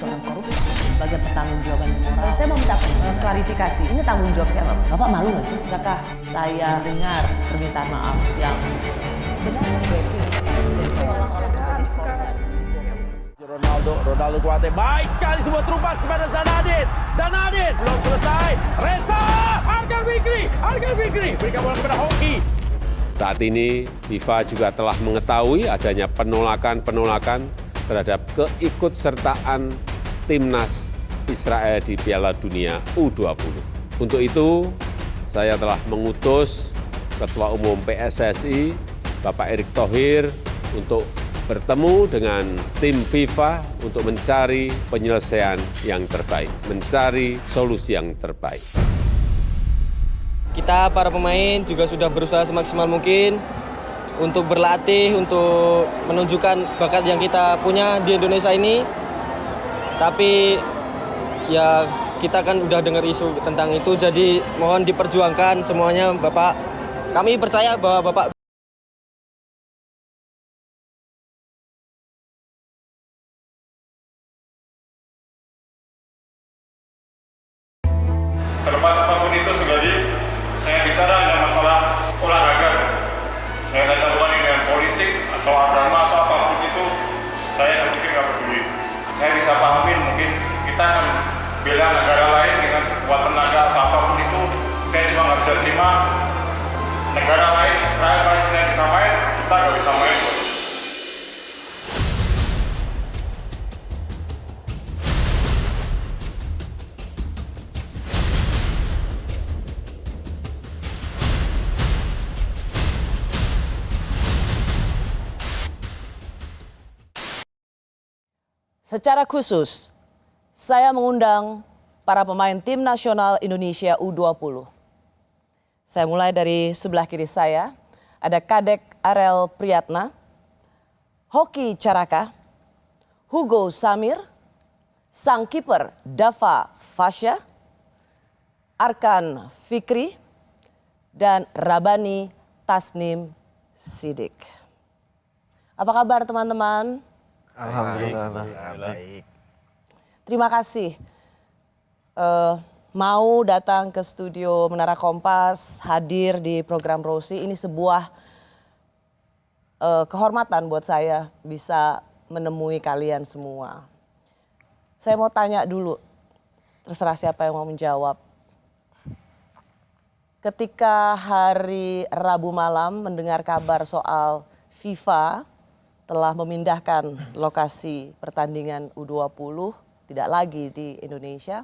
seorang koruptor sebagai pertanggungjawaban moral. Saya mau minta klarifikasi, ini tanggung jawab siapa? Bapak malu nggak sih? Apakah saya dengar permintaan maaf yang benar? Ronaldo Kuate baik sekali sebuah terupas kepada Zanadin belum selesai. Reza Argan Fikri berikan bola kepada Hoki. Saat ini FIFA juga telah mengetahui adanya penolakan terhadap keikutsertaan timnas Israel di Piala Dunia U20. Untuk itu, saya telah mengutus Ketua Umum PSSI, Bapak Erick Thohir, untuk bertemu dengan tim FIFA untuk mencari penyelesaian yang terbaik, mencari solusi yang terbaik. Kita para pemain juga sudah berusaha semaksimal mungkin untuk berlatih, untuk menunjukkan bakat yang kita punya di Indonesia ini. Tapi ya kita kan udah dengar isu tentang itu, jadi mohon diperjuangkan semuanya Bapak. Kami percaya bahwa Bapak terlepas apapun itu sekali saya bicara dengan masalah olahraga. Saya tidak campurkan dengan politik atau agama atau apapun itu, saya pikir nggak peduli. Saya bisa pahamin mungkin kita akan bela negara lain dengan sekuat tenaga atau apapun itu, saya cuma nggak bisa terima negara lain Israel Palestina bisa main, kita nggak bisa main. Secara khusus, saya mengundang para pemain tim nasional Indonesia U20. Saya mulai dari sebelah kiri saya, ada Kadek Arel Priyatna, Hoki Caraka, Hugo Samir, sang kiper Dava Fasya, Arkan Fikri, dan Rabani Tasnim Sidik. Apa kabar teman-teman? Alhamdulillah baik. Terima kasih mau datang ke studio Menara Kompas, hadir di program Rosi. Ini sebuah kehormatan buat saya bisa menemui kalian semua. Saya mau tanya dulu, terserah siapa yang mau menjawab. Ketika hari Rabu malam mendengar kabar soal FIFA telah memindahkan lokasi pertandingan U20, tidak lagi di Indonesia.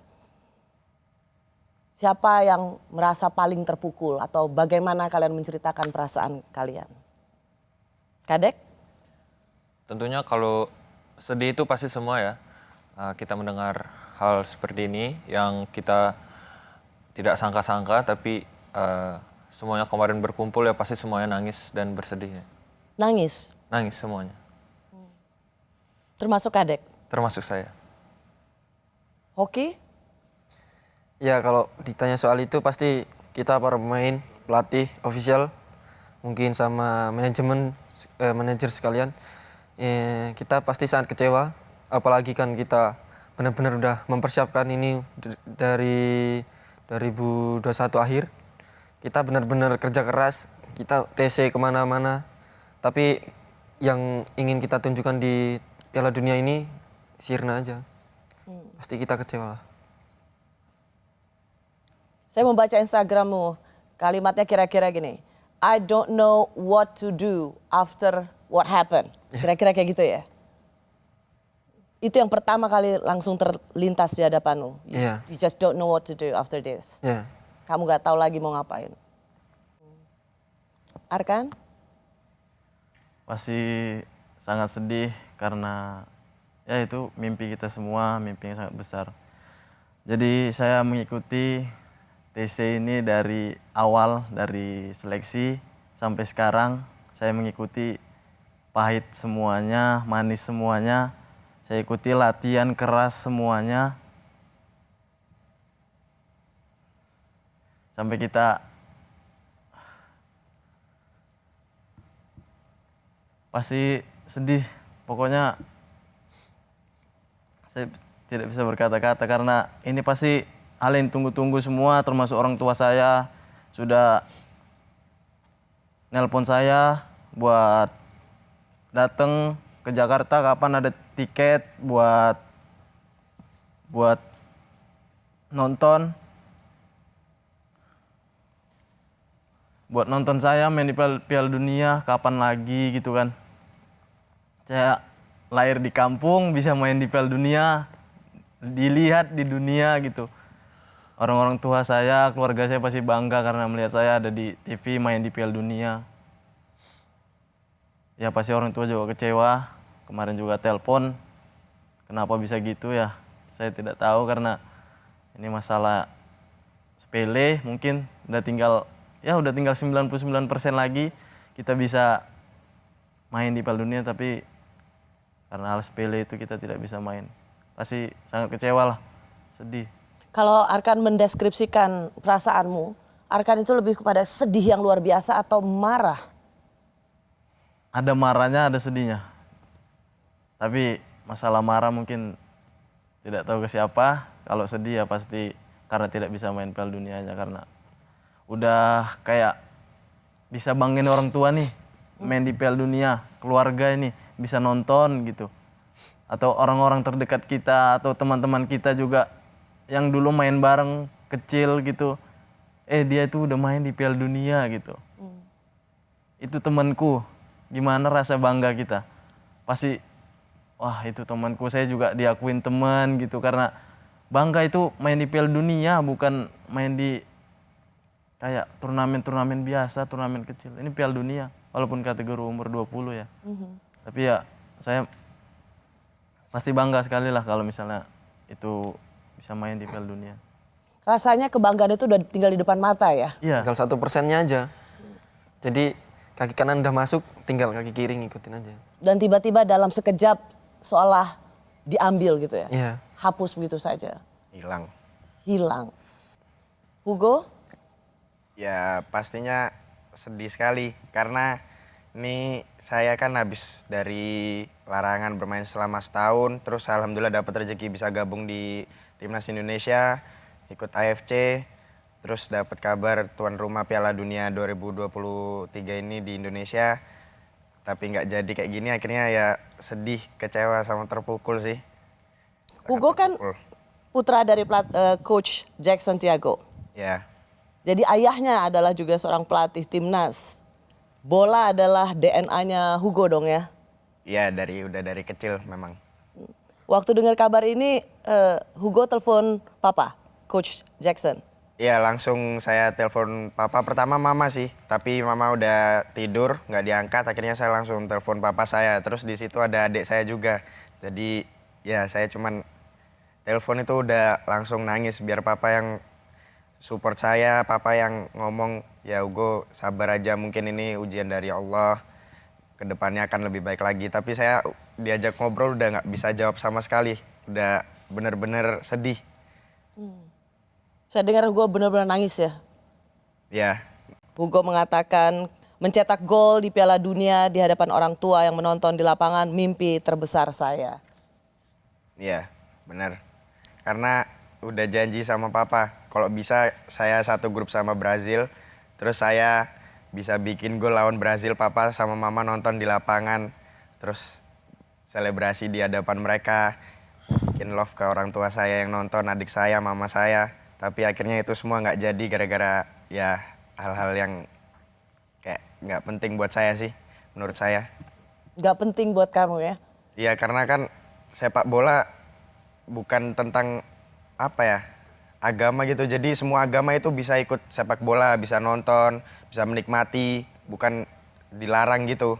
Siapa yang merasa paling terpukul atau bagaimana kalian menceritakan perasaan kalian? Kadek? Tentunya kalau sedih itu pasti semua ya. Kita mendengar hal seperti ini yang kita tidak sangka-sangka, tapi semuanya kemarin berkumpul ya pasti semuanya nangis dan bersedih ya. Nangis? Nangis semuanya. Termasuk Kadek? Termasuk saya. Hoki? Ya kalau ditanya soal itu pasti kita para pemain, pelatih, official, mungkin sama manajemen, manajer sekalian, kita pasti sangat kecewa. Apalagi kan kita benar-benar udah mempersiapkan ini dari 2021 akhir. Kita benar-benar kerja keras, kita TC kemana-mana. Tapi yang ingin kita tunjukkan di Piala Dunia ini sirna aja. Pasti kita kecewa lah. Saya membaca Instagrammu, kalimatnya kira-kira gini. I don't know what to do after what happened. Kira-kira kayak gitu ya? Itu yang pertama kali langsung terlintas di hadapanmu. Iya. You just don't know what to do after this. Ya. Kamu gak tahu lagi mau ngapain. Arkan? Pasti sangat sedih karena ya itu mimpi kita semua, mimpi yang sangat besar. Jadi saya mengikuti TC ini dari awal, dari seleksi sampai sekarang. Saya mengikuti pahit semuanya, manis semuanya. Saya ikuti latihan keras semuanya. Sampai kita pasti sedih. Pokoknya tidak bisa berkata-kata karena ini pasti hal yang tunggu-tunggu semua, termasuk orang tua saya sudah nelpon saya buat datang ke Jakarta kapan ada tiket buat nonton. Buat nonton saya main di Piala Dunia kapan lagi gitu kan. Saya lahir di kampung bisa main di Piala Dunia, dilihat di dunia gitu. Orang-orang tua saya, keluarga saya pasti bangga karena melihat saya ada di TV main di Piala Dunia. Ya pasti orang tua juga kecewa. Kemarin juga telepon, kenapa bisa gitu ya? Saya tidak tahu karena ini masalah sepele mungkin udah tinggal 99% lagi kita bisa main di Piala Dunia, tapi karena hal sepele itu kita tidak bisa main. Pasti sangat kecewa lah, sedih. Kalau Arkan mendeskripsikan perasaanmu, Arkan itu lebih kepada sedih yang luar biasa atau marah? Ada marahnya, ada sedihnya. Tapi masalah marah mungkin tidak tahu ke siapa. Kalau sedih ya pasti karena tidak bisa main Piala Dunia aja, karena udah kayak bisa banggain orang tua nih main di Piala Dunia, keluarga ini bisa nonton gitu. Atau orang-orang terdekat kita atau teman-teman kita juga yang dulu main bareng kecil gitu. Dia itu udah main di Piala Dunia gitu. Itu temanku. Gimana rasa bangga kita? Pasti wah itu temanku, saya juga diakuin teman gitu, karena bangga itu main di Piala Dunia bukan main di kayak turnamen-turnamen biasa, turnamen kecil. Ini Piala Dunia, walaupun kategori umur 20 ya. Tapi ya saya pasti bangga sekali lah kalau misalnya itu bisa main di Piala Dunia. Rasanya kebanggaan itu udah tinggal di depan mata ya? Iya. Tinggal 1%-nya aja. Jadi kaki kanan udah masuk, tinggal kaki kiri ngikutin aja. Dan tiba-tiba dalam sekejap seolah diambil gitu ya? Iya. Hapus begitu saja? Hilang. Hugo? Ya pastinya sedih sekali karena ini saya kan habis dari larangan bermain selama setahun, terus alhamdulillah dapat rezeki bisa gabung di Timnas Indonesia, ikut AFC, terus dapat kabar tuan rumah Piala Dunia 2023 ini di Indonesia. Tapi nggak jadi kayak gini, akhirnya ya sedih, kecewa sama terpukul sih. Hugo kan putra dari coach Jackson Tiago. Ya. Jadi ayahnya adalah juga seorang pelatih timnas. Bola adalah DNA-nya Hugo dong ya? Iya, udah dari kecil memang. Waktu dengar kabar ini, Hugo telepon papa, Coach Jackson. Iya, langsung saya telepon papa. Pertama mama sih, tapi mama udah tidur, nggak diangkat. Akhirnya saya langsung telepon papa saya. Terus di situ ada adik saya juga. Jadi ya saya cuman telepon itu udah langsung nangis biar papa yang support saya, papa yang ngomong, ya Hugo sabar aja, mungkin ini ujian dari Allah, kedepannya akan lebih baik lagi. Tapi saya diajak ngobrol udah nggak bisa jawab sama sekali, udah bener-bener sedih. Saya dengar Hugo benar-benar nangis ya? Ya. Hugo mengatakan mencetak gol di Piala Dunia di hadapan orang tua yang menonton di lapangan, mimpi terbesar saya. Iya, benar. Karena udah janji sama papa, kalau bisa saya satu grup sama Brazil, terus saya bisa bikin gol lawan Brazil, papa sama mama nonton di lapangan, terus selebrasi di hadapan mereka, bikin love ke orang tua saya yang nonton, adik saya, mama saya. Tapi akhirnya itu semua nggak jadi gara-gara ya hal-hal yang kayak nggak penting buat saya sih, menurut saya. Nggak penting buat kamu ya? Iya, karena kan sepak bola bukan tentang apa ya, agama gitu. Jadi semua agama itu bisa ikut sepak bola, bisa nonton, bisa menikmati, bukan dilarang gitu.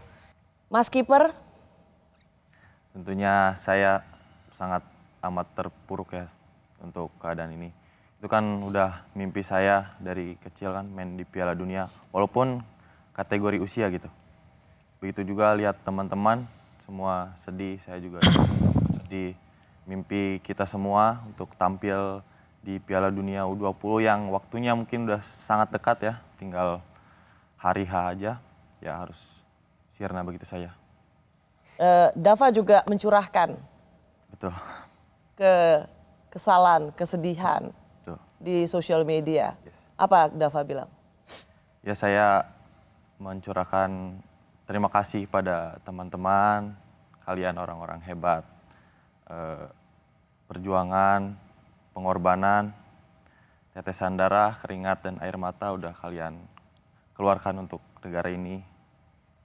Mas Kiper? Tentunya saya sangat amat terpuruk ya untuk keadaan ini. Itu kan udah mimpi saya dari kecil kan main di Piala Dunia, walaupun kategori usia gitu. Begitu juga lihat teman-teman semua sedih, saya juga sedih. Mimpi kita semua untuk tampil di Piala Dunia U20 yang waktunya mungkin udah sangat dekat ya, tinggal hari H aja, ya harus sirna begitu saja. Dava juga mencurahkan. Betul. kesalahan, kesedihan Tuh. di sosial media. Yes. Apa Dava bilang? Ya saya mencurahkan terima kasih pada teman-teman, kalian orang-orang hebat. Perjuangan, pengorbanan, tetesan darah, keringat, dan air mata udah kalian keluarkan untuk negara ini.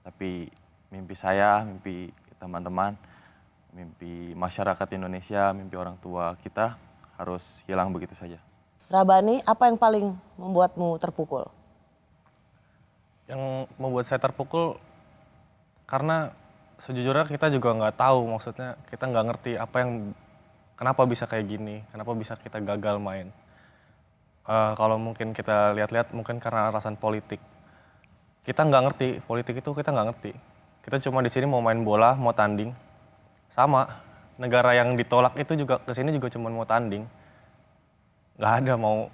Tapi mimpi saya, mimpi teman-teman, mimpi masyarakat Indonesia, mimpi orang tua kita harus hilang begitu saja. Rabani, apa yang paling membuatmu terpukul? Yang membuat saya terpukul karena sejujurnya kita juga nggak tahu, maksudnya kita nggak ngerti kenapa bisa kayak gini, kenapa bisa kita gagal main. Kalau mungkin kita lihat-lihat mungkin karena alasan politik. Kita nggak ngerti, politik itu kita nggak ngerti. Kita cuma di sini mau main bola, mau tanding. Sama, negara yang ditolak itu juga kesini juga cuma mau tanding. Nggak ada mau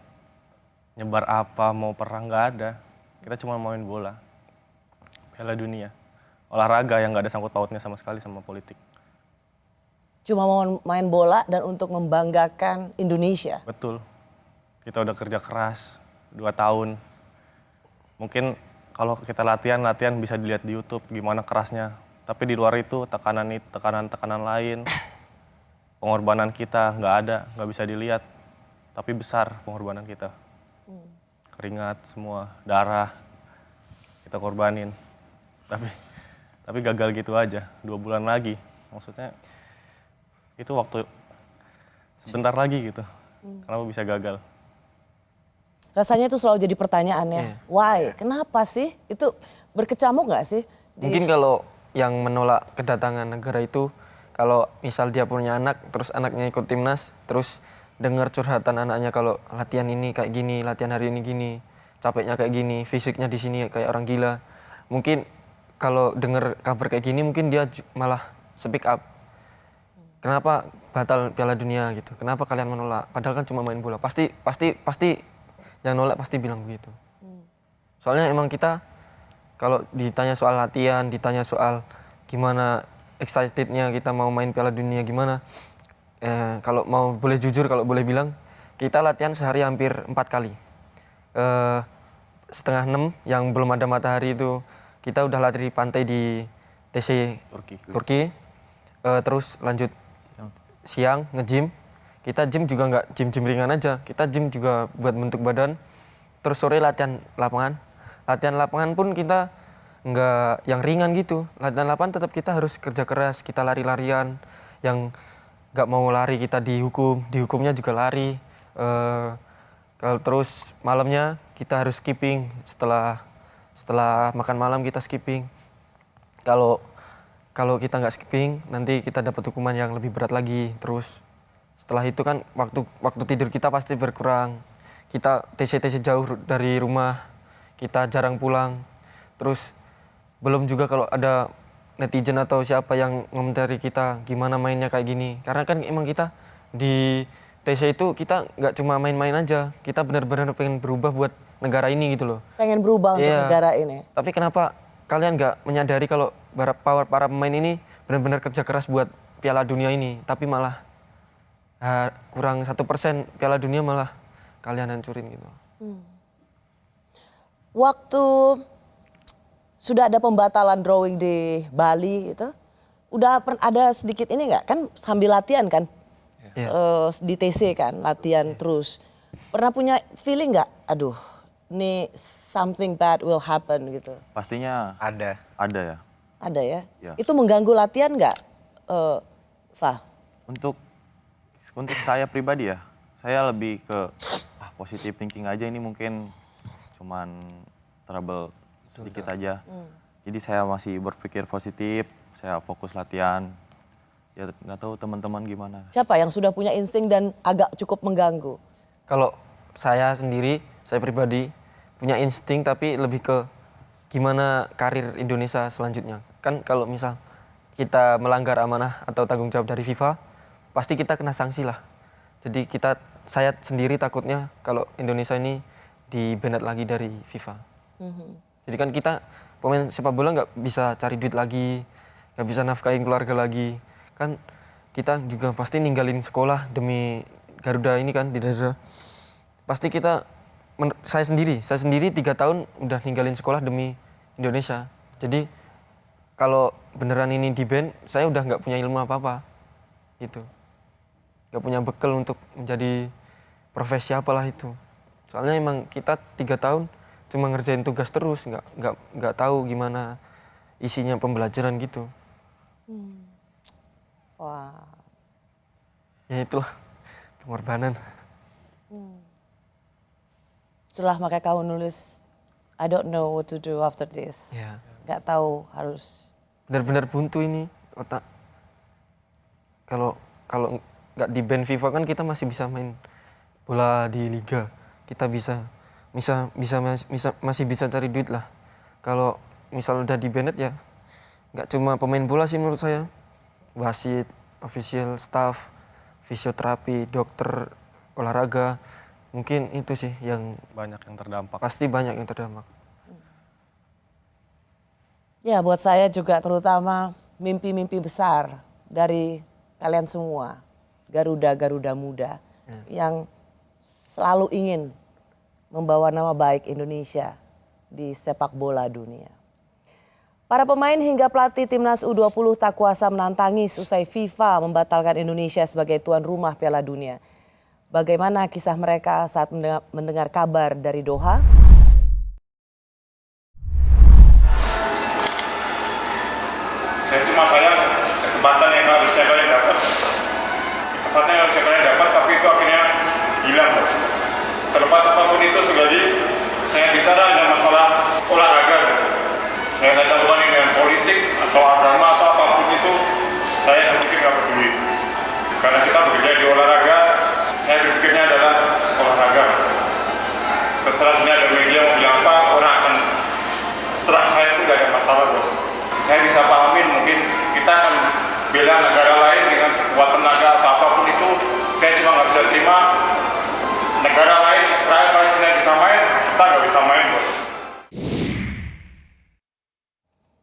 nyebar apa, mau perang, nggak ada. Kita cuma main bola. Piala Dunia. Olahraga yang nggak ada sangkut pautnya sama sekali sama politik. Cuma mau main bola dan untuk membanggakan Indonesia. Betul. Kita udah kerja keras 2 tahun. Mungkin kalau kita latihan bisa dilihat di YouTube gimana kerasnya. Tapi di luar itu tekanan lain. Pengorbanan kita nggak ada, nggak bisa dilihat. Tapi besar pengorbanan kita. Keringat semua, darah kita korbanin. Tapi gagal gitu aja, 2 bulan lagi. Maksudnya itu waktu sebentar lagi gitu. Kenapa bisa gagal? Rasanya itu selalu jadi pertanyaan ya. Why? Kenapa sih? Itu berkecamuk nggak sih? Mungkin kalau yang menolak kedatangan negara itu, kalau misal dia punya anak, terus anaknya ikut timnas, terus dengar curhatan anaknya kalau latihan ini kayak gini, latihan hari ini gini, capeknya kayak gini, fisiknya di sini kayak orang gila. Mungkin kalau dengar kabar kayak gini, mungkin dia malah speak up. Kenapa batal Piala Dunia gitu? Kenapa kalian menolak? Padahal kan cuma main bola. Pasti yang nolak pasti bilang begitu. Soalnya emang kita kalau ditanya soal latihan, ditanya soal gimana excitednya kita mau main Piala Dunia gimana, kalau mau boleh jujur, kalau boleh bilang, kita latihan sehari hampir 4 kali. 5:30 yang belum ada matahari itu kita udah lari di pantai di TC Turki. Terus lanjut siang nge-gym. Kita gym juga nggak gym ringan aja, kita gym juga buat bentuk badan. Terus sore latihan lapangan. Latihan lapangan pun kita nggak yang ringan gitu. Latihan lapangan tetap kita harus kerja keras, kita lari-larian. Yang nggak mau lari kita dihukumnya juga lari. Kalau terus malamnya kita harus skipping, setelah makan malam kita skipping. Kalau kita nggak skipping, nanti kita dapat hukuman yang lebih berat lagi. Terus setelah itu kan waktu tidur kita pasti berkurang. Kita TC jauh dari rumah, kita jarang pulang. Terus belum juga kalau ada netizen atau siapa yang ngomentari kita gimana mainnya kayak gini. Karena kan emang kita di TC itu kita nggak cuma main-main aja, kita benar-benar pengen berubah buat negara ini gitu loh. Pengen berubah untuk negara ini. Tapi kenapa kalian nggak menyadari kalau para pemain ini benar-benar kerja keras buat Piala Dunia ini, tapi malah kurang 1% Piala Dunia malah kalian hancurin gitu. Waktu sudah ada pembatalan drawing di Bali itu, udah ada sedikit ini nggak? Kan sambil latihan kan? Di TC kan, latihan terus. Pernah punya feeling nggak? Aduh, ini something bad will happen gitu. Pastinya Ada. ada ya. Ada ya? Ya. Itu mengganggu latihan nggak, Fah? Untuk saya pribadi ya, saya lebih ke positive thinking aja, ini mungkin cuman trouble sedikit aja. Jadi saya masih berpikir positif, saya fokus latihan. Ya nggak tahu teman-teman gimana. Siapa yang sudah punya insting dan agak cukup mengganggu? Kalau saya sendiri, saya pribadi punya insting tapi lebih ke gimana karir Indonesia selanjutnya. Kan kalau misal kita melanggar amanah atau tanggung jawab dari FIFA, pasti kita kena sanksi lah. Jadi saya sendiri takutnya kalau Indonesia ini di-banned lagi dari FIFA. Jadi kan kita pemain sepak bola nggak bisa cari duit lagi, nggak bisa nafkahin keluarga lagi. Kan kita juga pasti ninggalin sekolah demi Garuda ini kan, di daerah. Pasti kita, saya sendiri 3 tahun udah ninggalin sekolah demi Indonesia. Jadi kalau beneran ini di ban, saya udah nggak punya ilmu apa-apa. Gitu. Nggak punya bekal untuk menjadi profesi apalah itu. Soalnya emang kita 3 tahun cuma ngerjain tugas terus, nggak tahu gimana isinya pembelajaran gitu. Wah. Ya itulah pengorbanan. Itulah makanya kamu nulis I don't know what to do after this. Ya. Gak tahu harus. Benar-benar buntu ini otak. Kalau nggak di ban FIFA kan kita masih bisa main bola di liga. Kita masih bisa cari duit lah. Kalau misal udah di banned ya nggak cuma pemain bola sih menurut saya. Wasit, official staff, fisioterapi, dokter olahraga. Mungkin itu sih yang Banyak yang terdampak. pasti banyak yang terdampak. Ya buat saya juga terutama mimpi-mimpi besar dari kalian semua. Garuda-garuda muda yang selalu ingin membawa nama baik Indonesia di sepak bola dunia. Para pemain hingga pelatih timnas U20 tak kuasa menantangis usai FIFA membatalkan Indonesia sebagai tuan rumah Piala Dunia. Bagaimana kisah mereka saat mendengar kabar dari Doha? Saya cuma sayang kesempatan yang harusnya kalian dapat. Kesempatan yang harusnya kalian dapat, tapi itu akhirnya hilang. Terlepas apapun itu, sekali saya bicara hanya masalah olahraga. Saya tidak campurkan ini dengan politik atau agama atau apapun itu, saya berpikir nggak peduli. Karena kita bekerja di olahraga, saya berpikirnya adalah olahraga. Terserah sini ada media mau bilang apa, orang akan serang saya itu nggak ada masalah, bos. Saya bisa pahamin mungkin kita akan bela negara lain dengan sekuat tenaga atau apapun itu, saya cuma nggak bisa terima negara lain, Israel, Palestina bisa main, kita nggak bisa main, bos.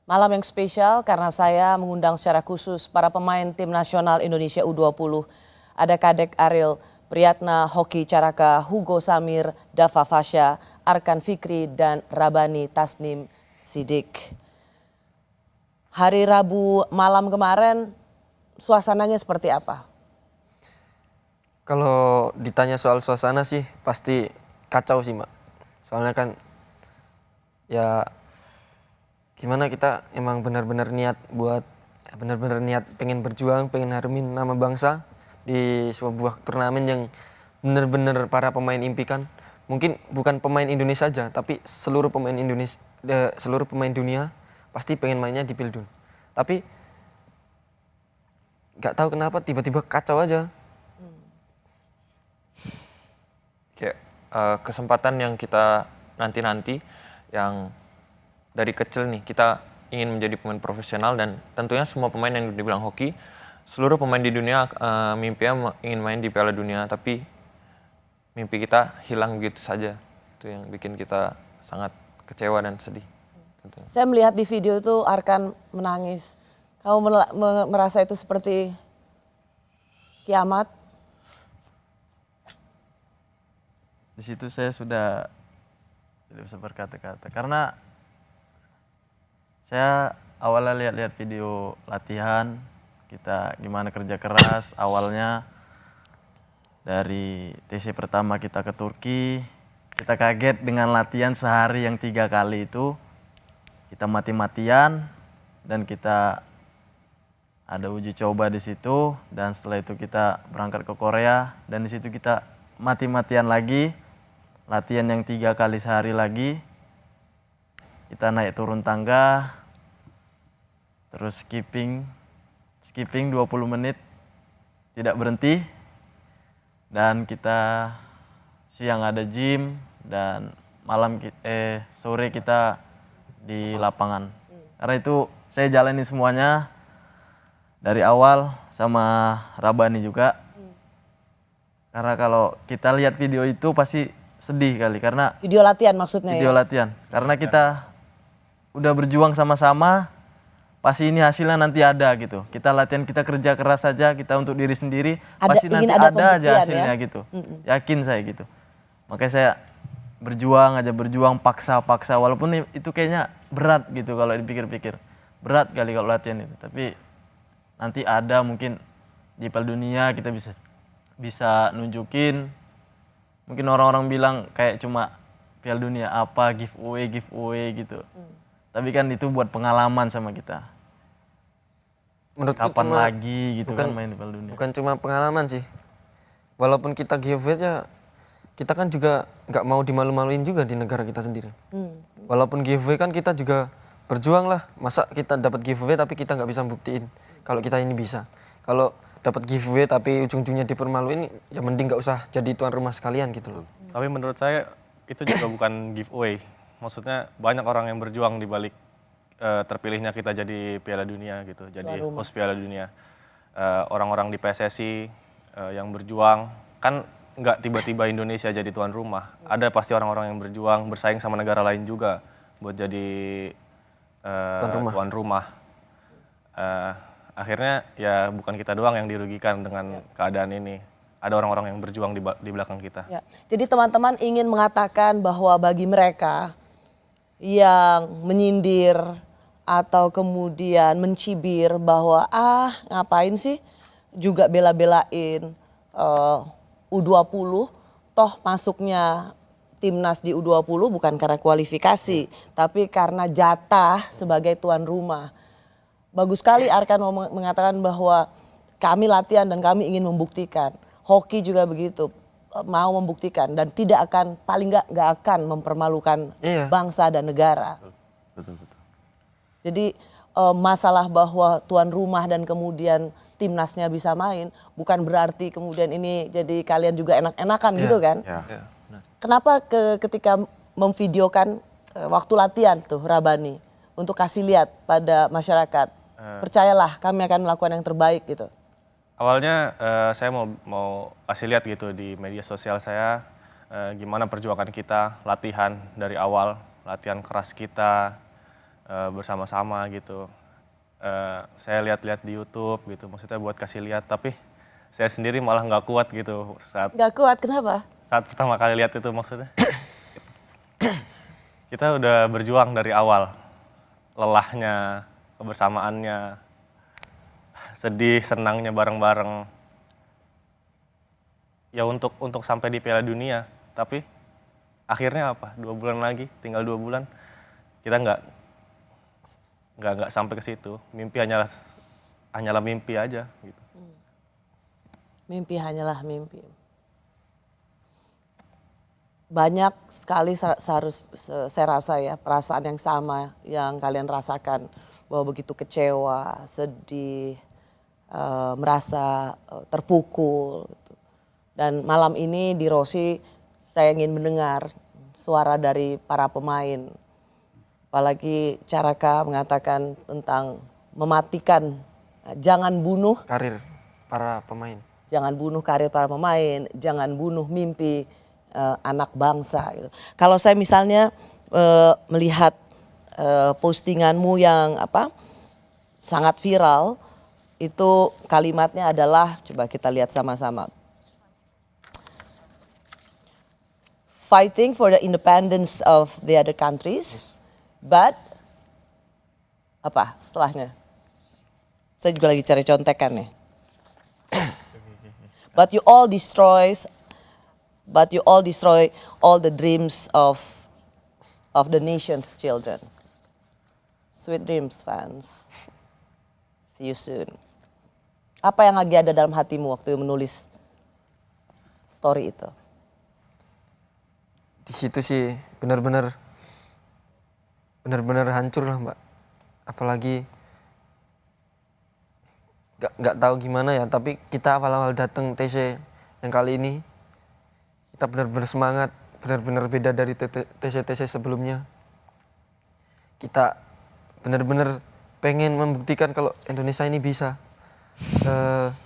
Malam yang spesial karena saya mengundang secara khusus para pemain tim nasional Indonesia U20. Ada Kadek Ariel, Priyatna Hoki Caraka, Hugo Samir, Dava Fasya, Arkan Fikri, dan Rabani Tasnim Sidik. Hari Rabu malam kemarin suasananya seperti apa? Kalau ditanya soal suasana sih pasti kacau sih, Mbak. Soalnya kan ya gimana, kita emang benar-benar niat pengen berjuang, pengen harumin nama bangsa di sebuah turnamen yang benar-benar para pemain impikan. Mungkin bukan pemain Indonesia saja, tapi seluruh pemain dunia pasti pengen mainnya di Pildun. Tapi nggak tahu kenapa tiba-tiba kacau aja. Kayak kesempatan yang kita nanti-nanti yang dari kecil nih kita ingin menjadi pemain profesional, dan tentunya semua pemain yang dibilang hoki, seluruh pemain di dunia mimpinya ingin main di Piala Dunia, tapi mimpi kita hilang begitu saja. Itu yang bikin kita sangat kecewa dan sedih. Tentunya. Saya melihat di video itu Arkan menangis. Kamu merasa itu seperti kiamat? Di situ saya sudah tidak bisa berkata-kata karena saya awalnya lihat-lihat video latihan kita gimana kerja keras awalnya dari TC pertama kita ke Turki, kita kaget dengan latihan sehari yang 3 kali itu, kita mati-matian dan kita ada uji coba di situ, dan setelah itu kita berangkat ke Korea dan di situ kita mati-matian lagi, latihan yang 3 kali sehari lagi, kita naik turun tangga, terus skipping 20 menit tidak berhenti, dan kita siang ada gym dan sore kita di lapangan. Karena itu saya jalani semuanya dari awal sama Rabani juga. Karena kalau kita lihat video itu pasti sedih kali karena Video latihan maksudnya video ya? latihan. Karena kita udah berjuang sama-sama pasti ini hasilnya nanti ada gitu. Kita latihan, kita kerja keras saja, kita untuk diri sendiri, pasti ingin nanti ada ada aja pembuktian hasilnya ya? gitu. Yakin saya gitu. Makanya saya berjuang, paksa, walaupun itu kayaknya berat gitu kalau dipikir-pikir. Berat kali kalau latihan itu, tapi nanti ada mungkin di Piala Dunia kita bisa nunjukin. Mungkin orang-orang bilang kayak cuma Piala Dunia apa giveaway gitu. Tapi kan itu buat pengalaman sama kita. Menurutku Kapan cuma- lagi gitu kan main di Piala Dunia. Bukan cuma pengalaman sih. Walaupun kita giveaway ya, kita kan juga nggak mau dimalu-maluin juga di negara kita sendiri. Walaupun giveaway kan kita juga berjuang lah. Masa kita dapat giveaway tapi kita nggak bisa buktiin kalau kita ini bisa. Kalau dapat giveaway tapi ujung-ujungnya dipermaluin, ya mending nggak usah jadi tuan rumah sekalian gitu loh. Tapi menurut saya itu juga bukan giveaway. Maksudnya banyak orang yang berjuang di balik terpilihnya kita jadi Piala Dunia gitu, jadi host Piala Dunia. Orang-orang di PSSI yang berjuang, kan nggak tiba-tiba Indonesia jadi tuan rumah. Ada pasti orang-orang yang berjuang, bersaing sama negara lain juga buat jadi tuan rumah. Akhirnya ya bukan kita doang yang dirugikan dengan keadaan ini. Ada orang-orang yang berjuang di belakang kita. Ya. Jadi teman-teman ingin mengatakan bahwa bagi mereka yang menyindir atau kemudian mencibir bahwa ngapain sih juga bela-belain U20, toh masuknya timnas di U20 bukan karena kualifikasi, tapi karena jatah sebagai tuan rumah. Bagus sekali Arkan mengatakan bahwa kami latihan dan kami ingin membuktikan. Hoki juga begitu, mau membuktikan dan tidak akan, paling nggak akan mempermalukan bangsa dan negara. Betul. Jadi masalah bahwa tuan rumah dan kemudian timnasnya bisa main bukan berarti kemudian ini jadi kalian juga enak-enakan gitu kan. Kenapa ketika memvideokan waktu latihan tuh Rabani untuk kasih lihat pada masyarakat, percayalah kami akan melakukan yang terbaik gitu. Awalnya saya mau kasih lihat gitu di media sosial saya gimana perjuangan kita, latihan dari awal, latihan keras kita bersama-sama gitu. Saya lihat-lihat di YouTube gitu, maksudnya buat kasih lihat, tapi saya sendiri malah nggak kuat gitu saat. Nggak kuat, kenapa? Saat pertama kali lihat itu maksudnya. Kita udah berjuang dari awal, lelahnya, kebersamaannya, sedih, senangnya bareng-bareng. Ya untuk sampai di Piala Dunia, tapi akhirnya apa? 2 bulan lagi, tinggal 2 bulan, kita nggak sampai ke situ. Mimpi hanyalah mimpi aja gitu. Mimpi hanyalah mimpi. Banyak sekali saya rasa ya perasaan yang sama yang kalian rasakan, bahwa begitu kecewa, sedih, merasa terpukul. Dan malam ini di Rossi saya ingin mendengar suara dari para pemain. Apalagi Caraka mengatakan tentang mematikan, jangan bunuh Karir para pemain. Jangan bunuh karir para pemain, jangan bunuh mimpi anak bangsa. Gitu. Kalau saya misalnya melihat postinganmu yang sangat viral, itu kalimatnya adalah, coba kita lihat sama-sama. Fighting for the independence of the other countries, but apa setelahnya? Saya juga lagi cari contekan nih. But you all destroy all the dreams of the nation's children. Sweet dreams, fans. See you soon. Apa yang lagi ada dalam hatimu waktu menulis story itu? Di situ sih benar-benar hancur lah Mbak. Apalagi nggak tahu gimana ya, tapi kita awal-awal datang TC yang kali ini kita benar-benar semangat, benar-benar beda dari TC sebelumnya. Kita benar-benar pengen membuktikan kalau Indonesia ini bisa.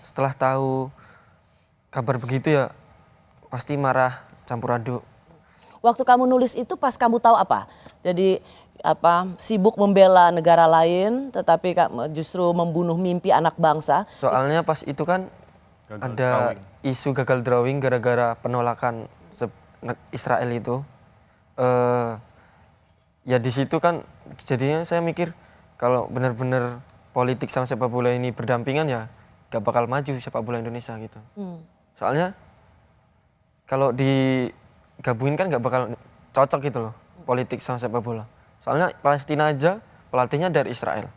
Setelah tahu kabar begitu ya pasti marah, campur aduk. Waktu kamu nulis itu pas kamu tahu apa? Jadi sibuk membela negara lain, tetapi justru membunuh mimpi anak bangsa. Soalnya pas itu kan ada isu gagal drawing gara-gara penolakan Israel itu. Ya di situ kan jadinya saya mikir kalau benar-benar politik sama sepak bola ini berdampingan ya gak bakal maju sepak bola Indonesia gitu. Soalnya kalau digabungin kan gak bakal cocok gitu loh politik sama sepak bola. Soalnya Palestina aja pelatihnya dari Israel.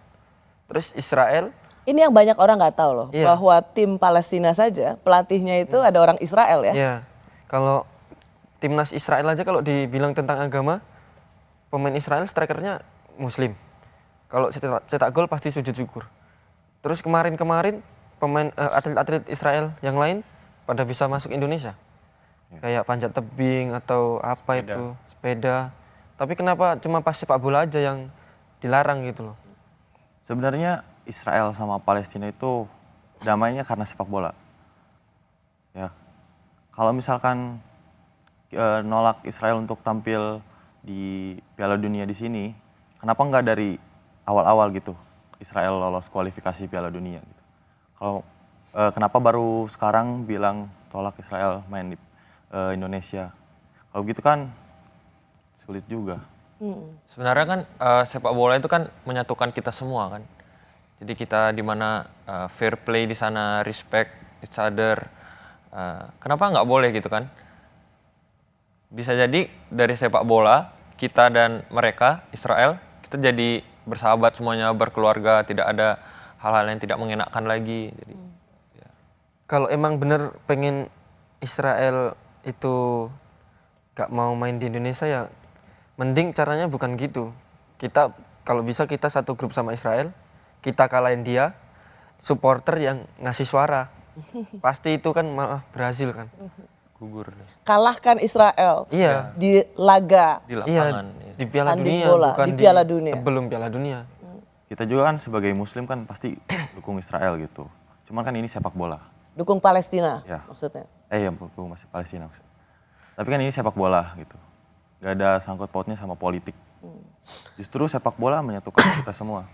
Terus Israel ini yang banyak orang nggak tahu loh, Iya. bahwa tim Palestina saja pelatihnya itu ada orang Israel ya. Iya. Kalau timnas Israel aja kalau dibilang tentang agama, pemain Israel strikernya Muslim. Kalau cetak gol pasti sujud syukur. Terus kemarin-kemarin pemain atlet-atlet Israel yang lain pada bisa masuk Indonesia. Kayak panjat tebing atau apa itu, sepeda. Tapi kenapa cuma pas sepak bola aja yang dilarang gitu loh? Sebenarnya Israel sama Palestina itu damainya karena sepak bola. Ya. Kalau misalkan nolak Israel untuk tampil di Piala Dunia di sini, kenapa nggak dari awal-awal gitu Israel lolos kualifikasi Piala Dunia gitu. Kalau kenapa baru sekarang bilang tolak Israel main di Indonesia? Kalau gitu kan sulit juga. Sebenarnya kan sepak bola itu kan menyatukan kita semua kan. Jadi kita di mana fair play di sana, respect each other. Kenapa nggak boleh gitu kan? Bisa jadi dari sepak bola kita dan mereka Israel kita jadi bersahabat semuanya, berkeluarga, tidak ada hal-hal yang tidak mengenakan lagi. Jadi, ya. Kalau emang bener pengen Israel itu gak mau main di Indonesia ya mending caranya bukan gitu. Kita kalau bisa kita satu grup sama Israel, kita kalahin dia, supporter yang ngasih suara. Pasti itu kan malah berhasil kan. Gugur. Kalahkan Israel Iya. di laga. Di lapangan. Iya, di Piala Tanding Dunia bola, bukan di Piala Dunia. sebelum Piala Dunia. Kita juga kan sebagai Muslim kan pasti dukung Israel gitu. Cuman kan ini sepak bola. Dukung Palestina Ya. maksudnya. Ya dukung masih Palestina maksudnya. Tapi kan ini sepak bola gitu. Gak ada sangkut pautnya sama politik. Justru sepak bola menyatukan kita semua.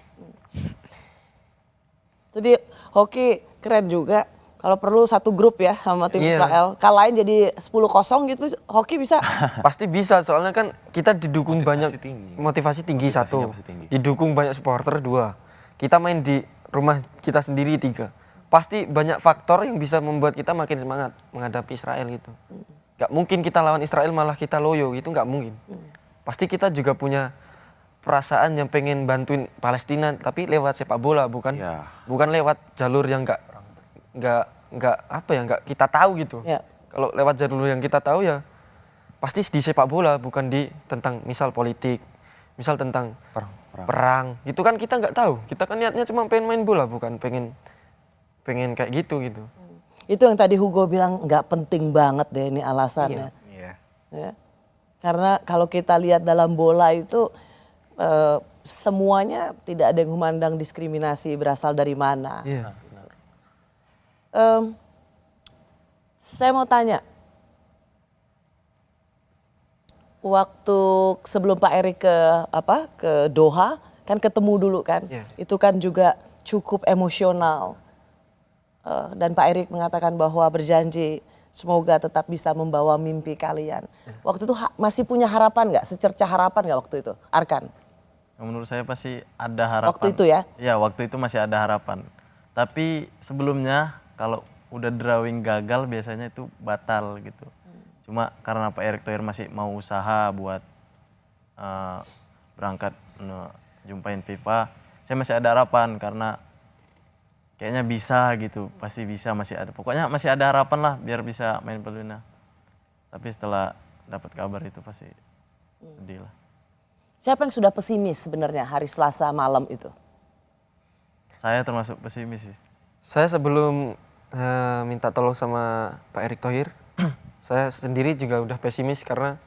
Jadi hoki keren juga. Kalau perlu satu grup ya sama tim Iya. Israel. Kalahin jadi 10-0 gitu, hoki bisa. Pasti bisa soalnya kan kita didukung Motivasi banyak tinggi. motivasi tinggi Motivasinya satu. pasti tinggi. Didukung banyak supporter dua. Kita main di rumah kita sendiri tiga. Pasti banyak faktor yang bisa membuat kita makin semangat menghadapi Israel gitu. Gak mungkin kita lawan Israel malah kita loyo gitu, gak mungkin. Pasti kita juga punya perasaan yang pengen bantuin Palestina tapi lewat sepak bola bukan Ya. bukan lewat jalur yang nggak kita tahu gitu. Ya. Kalau lewat jalur yang kita tahu ya pasti di sepak bola bukan di tentang misal politik, misal tentang perang. Gitu kan kita nggak tahu. Kita kan niatnya cuma pengen main bola bukan pengen kayak gitu. Itu yang tadi Hugo bilang nggak penting banget deh ini alasannya. Iya. Ya. Karena kalau kita lihat dalam bola itu semuanya tidak ada yang memandang diskriminasi berasal dari mana. Iya. Saya mau tanya, waktu sebelum Pak Erik ke Doha kan ketemu dulu kan, Iya. itu kan juga cukup emosional. Dan Pak Erik mengatakan bahwa berjanji semoga tetap bisa membawa mimpi kalian. Waktu itu masih punya harapan nggak? Secerca harapan nggak waktu itu, Arkan? Menurut saya pasti ada harapan. Waktu itu ya? Iya, waktu itu masih ada harapan. Tapi sebelumnya kalau udah drawing gagal biasanya itu batal gitu. Cuma karena Pak Erick Thohir masih mau usaha buat berangkat jumpain FIFA, saya masih ada harapan karena kayaknya bisa gitu, pasti bisa, masih ada. Pokoknya masih ada harapan lah biar bisa main Piala Dunia. Tapi setelah dapat kabar itu pasti sedih lah. Siapa yang sudah pesimis sebenarnya hari Selasa malam itu? Saya termasuk pesimis sih. Saya sebelum minta tolong sama Pak Erick Thohir, saya sendiri juga udah pesimis karena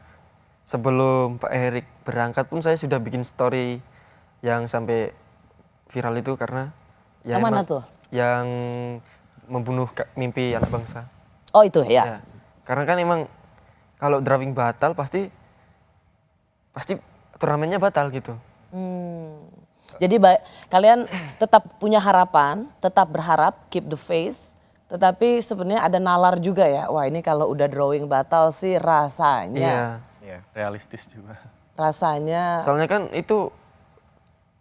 sebelum Pak Erick berangkat pun saya sudah bikin story yang sampai viral itu karena Yang mana tuh? Yang membunuh mimpi anak bangsa. Oh itu ya. Ya. Karena kan emang kalau drawing batal pasti turnamennya batal gitu. Jadi kalian tetap punya harapan, tetap berharap, keep the faith. Tetapi sebenarnya ada nalar juga ya. Wah ini kalau udah drawing batal sih rasanya. Iya. Realistis juga. Rasanya. Soalnya kan itu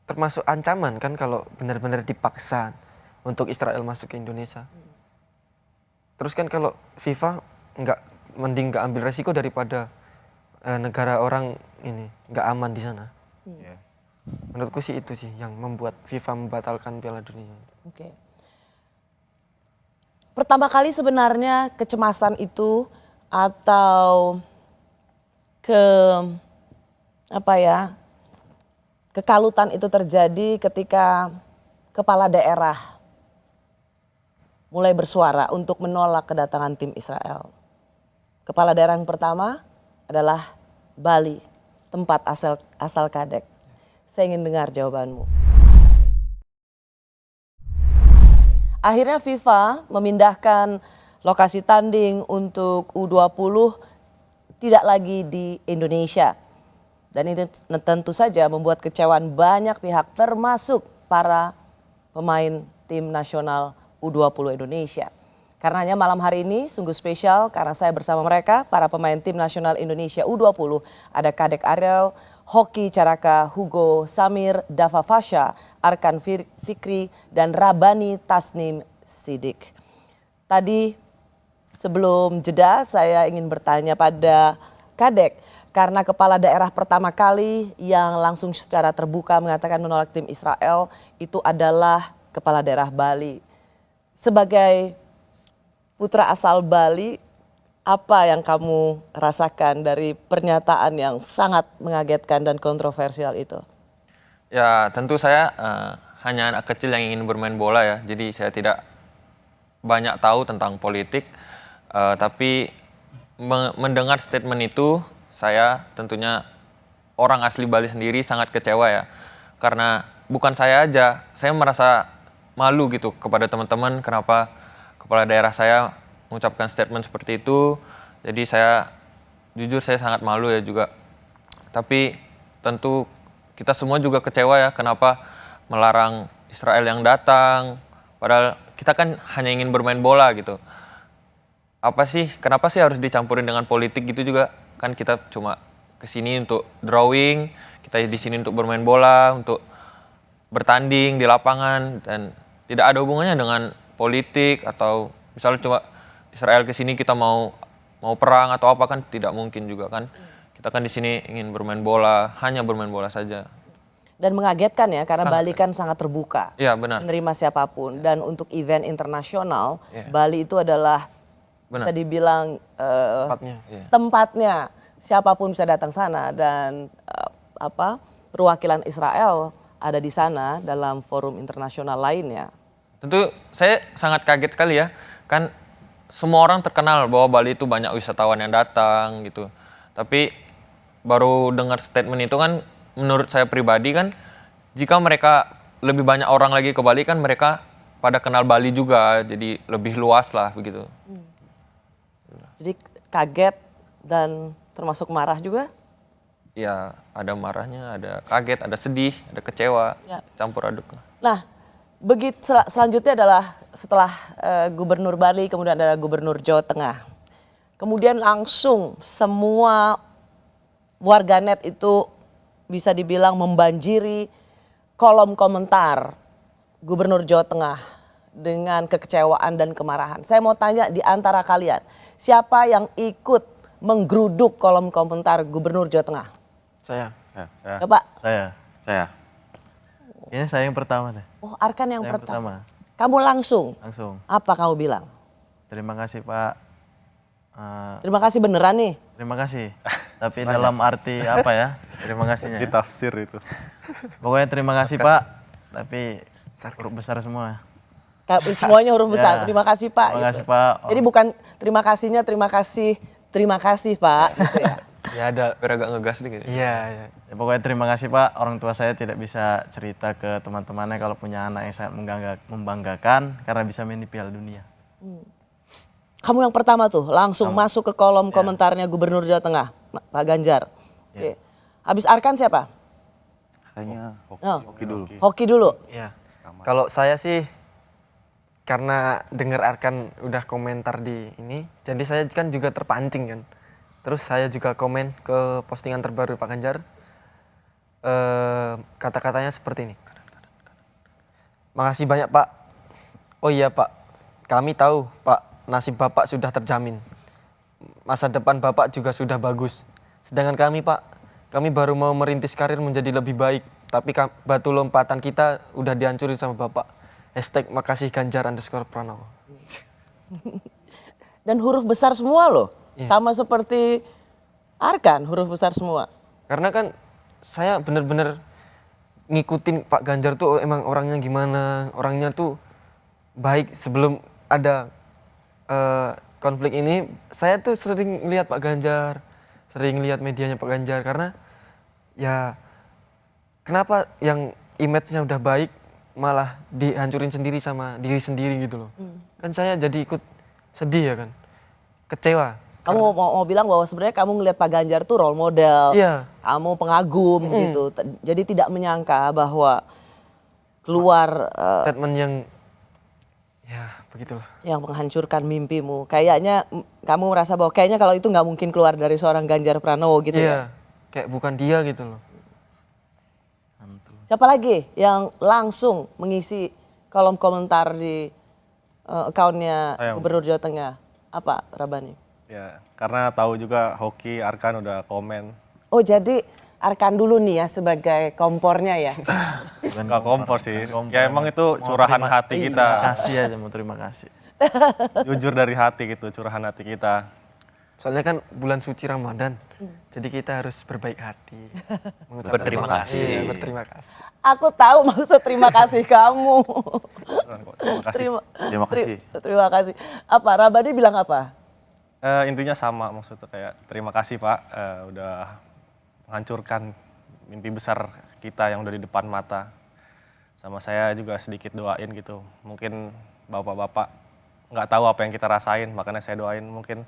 termasuk ancaman kan kalau benar-benar dipaksa untuk Israel masuk ke Indonesia. Terus kan kalau FIFA mending nggak ambil resiko daripada negara orang ini nggak aman di sana. Menurutku sih itu sih yang membuat FIFA membatalkan Piala Dunia. Oke. Pertama kali sebenarnya kecemasan itu atau kekalutan itu terjadi ketika kepala daerah mulai bersuara untuk menolak kedatangan tim Israel. Kepala daerah yang pertama adalah Bali, tempat asal Kadek. Saya ingin dengar jawabanmu. Akhirnya FIFA memindahkan lokasi tanding untuk U20 tidak lagi di Indonesia. Dan ini tentu saja membuat kecewaan banyak pihak termasuk para pemain tim nasional U20 Indonesia. Karenanya malam hari ini sungguh spesial karena saya bersama mereka, para pemain tim nasional Indonesia U20. Ada Kadek Ariel, Hoki Caraka, Hugo Samir, Dava Fasha, Arkan Fikri, dan Rabani Tasnim Sidik. Tadi sebelum jeda saya ingin bertanya pada Kadek, karena kepala daerah pertama kali yang langsung secara terbuka mengatakan menolak tim Israel itu adalah kepala daerah Bali. Sebagai putra asal Bali, apa yang kamu rasakan dari pernyataan yang sangat mengagetkan dan kontroversial itu? Ya tentu saya hanya anak kecil yang ingin bermain bola ya, jadi saya tidak banyak tahu tentang politik, tapi mendengar statement itu saya tentunya orang asli Bali sendiri sangat kecewa ya, karena bukan saya aja, saya merasa malu gitu kepada teman-teman kenapa kepala daerah saya mengucapkan statement seperti itu. Jadi jujur saya sangat malu ya juga. Tapi tentu kita semua juga kecewa ya kenapa melarang Israel yang datang. Padahal kita kan hanya ingin bermain bola gitu. Kenapa sih harus dicampurin dengan politik gitu juga? Kan kita cuma kesini untuk drawing, kita di sini untuk bermain bola, untuk bertanding di lapangan, dan tidak ada hubungannya dengan politik atau misalnya cuma Israel kesini kita mau perang atau apa, kan tidak mungkin juga kan. Kita kan di sini ingin bermain bola, hanya bermain bola saja. Dan mengagetkan ya karena Bali kan sangat terbuka. Iya benar. Menerima siapapun, dan untuk event internasional Bali itu adalah bisa dibilang tempatnya siapapun bisa datang sana, dan perwakilan Israel ada di sana dalam forum internasional lainnya. Tentu saya sangat kaget sekali ya, kan semua orang terkenal bahwa Bali itu banyak wisatawan yang datang gitu. Tapi baru dengar statement itu kan menurut saya pribadi kan, jika mereka lebih banyak orang lagi ke Bali kan mereka pada kenal Bali juga, jadi lebih luas lah begitu. Jadi kaget dan termasuk marah juga? Ya ada marahnya, ada kaget, ada sedih, ada kecewa, campur aduk. Nah, selanjutnya adalah setelah Gubernur Bali, kemudian ada Gubernur Jawa Tengah. Kemudian langsung semua warganet itu bisa dibilang membanjiri kolom komentar Gubernur Jawa Tengah dengan kekecewaan dan kemarahan. Saya mau tanya di antara kalian, siapa yang ikut menggeruduk kolom komentar Gubernur Jawa Tengah? Saya. Coba. Saya. Kayaknya saya yang pertama deh. Oh, Arkan yang Saya pertama. Kamu langsung? Langsung. Apa kamu bilang? Terima kasih Pak. Terima kasih beneran nih? Terima kasih. Tapi dalam arti apa ya? Terima kasihnya. Ditafsir itu. Pokoknya terima kasih Pak. Tapi huruf besar semua. Semuanya huruf besar. Ya. Terima kasih Pak. Terima kasih Pak. Jadi bukan terima kasihnya terima kasih Pak. Gitu ya. Ya ada. Biar agak ngegas dikit. Iya. Ya, pokoknya terima kasih Pak. Orang tua saya tidak bisa cerita ke teman-temannya kalau punya anak yang sangat membanggakan karena bisa main di Piala Dunia. Kamu yang pertama tuh langsung masuk ke kolom komentarnya Gubernur Jawa Tengah, Pak Ganjar. Oke. Habis Arkan siapa? Kayaknya Oh, Hoki dulu. Hoki dulu. Ya. Kalau saya sih karena dengar Arkan udah komentar di ini, jadi saya kan juga terpancing kan. Terus saya juga komen ke postingan terbaru Pak Ganjar. Kata-katanya seperti ini. Makasih banyak Pak. Oh iya Pak, kami tahu Pak, nasib Bapak sudah terjamin. Masa depan Bapak juga sudah bagus. Sedangkan kami Pak, kami baru mau merintis karir menjadi lebih baik. Tapi batu lompatan kita udah dihancurin sama Bapak. #makasih Ganjar _Pranowo. Dan huruf besar semua loh. Iya. Sama seperti Arkan, huruf besar semua. Karena kan saya bener-bener ngikutin Pak Ganjar tuh emang orangnya gimana. Orangnya tuh baik. Sebelum ada konflik ini, saya tuh sering lihat Pak Ganjar. Sering lihat medianya Pak Ganjar. Karena ya kenapa yang image-nya udah baik malah dihancurin sendiri sama diri sendiri gitu loh. Kan saya jadi ikut sedih ya kan. Kecewa. Kamu mau bilang bahwa sebenarnya kamu ngelihat Pak Ganjar tuh role model, Iya. kamu pengagum gitu. Jadi tidak menyangka bahwa keluar Statement yang ya begitulah. yang menghancurkan mimpimu. Kayaknya kamu merasa bahwa kayaknya kalau itu nggak mungkin keluar dari seorang Ganjar Pranowo gitu ya. Iya. Kayak bukan dia gitu loh. Siapa lagi yang langsung mengisi kolom komentar di akunnya Saya. Gubernur Jawa Tengah? Apa, Rabani? Ya, karena tahu juga Hoki Arkan udah komen. Oh, jadi Arkan dulu nih ya sebagai kompornya ya. Nggak kompor sih. Kompor. Ya emang itu Mau curahan terima- hati Terima kita. kasih aja, mau terima kasih. Jujur dari hati gitu, curahan hati kita. Soalnya kan bulan suci Ramadan. Jadi kita harus berbaik hati. Mengucapkan Berterima terima kasih. Iya, berterima kasih. Aku tahu maksud terima kasih kamu. Terima kasih. Terima kasih. Terima kasih. Apa, Rabani bilang apa? Intinya sama, maksudnya kayak terima kasih Pak, udah menghancurkan mimpi besar kita yang udah di depan mata. Sama saya juga sedikit doain gitu. Mungkin bapak-bapak nggak tahu apa yang kita rasain, makanya saya doain mungkin